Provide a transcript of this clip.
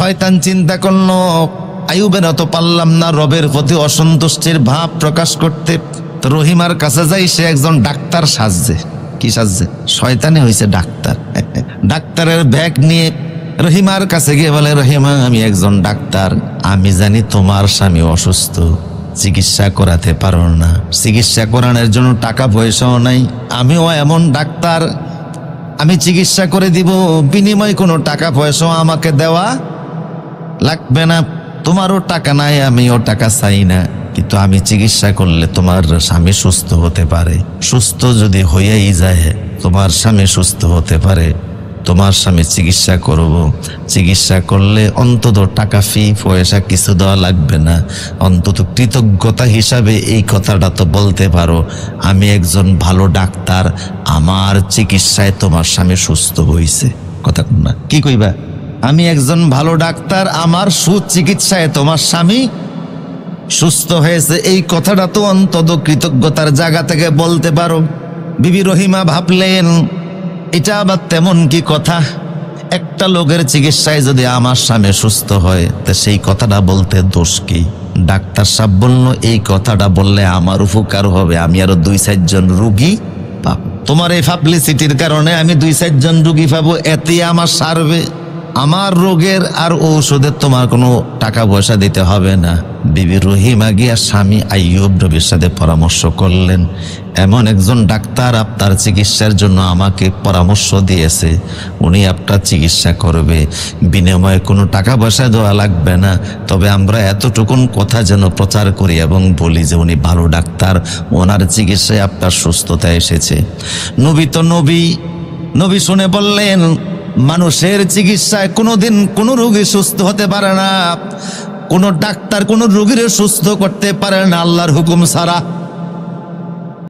শয়তান চিন্তা করলো আইয়ুবের তো পারলাম না রবের প্রতি অসন্তুষ্টির ভাব প্রকাশ করতে, তো রহিমার কাছে যাই সে একজন ডাক্তার সাজছে। কি সাজছে? শয়তানে হয়েছে ডাক্তার। ডাক্তারের ব্যাগ নিয়ে রহিমার কাছে গিয়ে বলে, রহিমা আমি একজন ডাক্তার, আমি জানি তোমার স্বামী অসুস্থ, চিকিৎসা করাতে পারো না, চিকিৎসা করানোর জন্য টাকা পয়সাও নাই, আমিও এমন ডাক্তার, আমি চিকিৎসা করে দিব, বিনিময়ে কোনো টাকা পয়সাও আমাকে দেওয়া লাগবে না, তোমারও টাকা নাই আমিও টাকা চাই না, কিন্তু আমি চিকিৎসা করলে তোমার স্বামী সুস্থ হতে পারে, সুস্থ যদি হয়েই যায় তোমার স্বামী সুস্থ হতে পারে, তোমার স্বামী চিকিৎসা করব, চিকিৎসা করলে অন্তত টাকা ফি পয়সা কিছু দেওয়া লাগবে না, অন্তত কৃতজ্ঞতা হিসাবে এই কথাটা তো বলতে পারো আমি একজন ভালো ডাক্তার, আমার চিকিৎসায় তোমার স্বামী সুস্থ হয়েছে। কথা না কি কইবা? আমি একজন ভালো ডাক্তার, আমার সুচিকিৎসায় তোমার স্বামী সুস্থ হয়েছে, এই কথাটা তো অন্তত কৃতজ্ঞতার জায়গা থেকে বলতে পারো। বিবি রহিমা ভাবলেন এটা আবার তেমন কি কথা, একটা লোকের চিকিৎসায় যদি আমার স্বামী সুস্থ হয় তা সেই কথাটা বলতে দোষ কি? ডাক্তার সাহেব বলল এই কথাটা বললে আমার উপকার হবে, আমি আরো 2-4 জন রুগী পাবো, তোমার এই পাবলিসিটির কারণে আমি 2-4 জন রুগী পাবো, এতে আমার সারবে, আমার রোগের আর ঔষধের তোমার কোনো টাকা পয়সা দিতে হবে না। বিবি রহিমা গিয়া স্বামী আইয়ুব নবীর সাথে পরামর্শ করলেন, এমন একজন ডাক্তার আপনার চিকিৎসার জন্য আমাকে পরামর্শ দিয়েছে, উনি আপনার চিকিৎসা করবে, বিনিময়ে কোনো টাকা পয়সা দেওয়া লাগবে না, তবে আমরা এতটুকুন কথা যেন প্রচার করি এবং বলি যে উনি ভালো ডাক্তার, ওনার চিকিৎসায় আপনার সুস্থতা এসেছে। নবী তো নবী শুনে বললেন মানুষের চিকিৎসায় কোনোদিন কোনো রোগী সুস্থ হতে পারে না, কোনো ডাক্তার কোনো রোগীর সুস্থ করতে পারে না আল্লাহর হুকুম ছাড়া।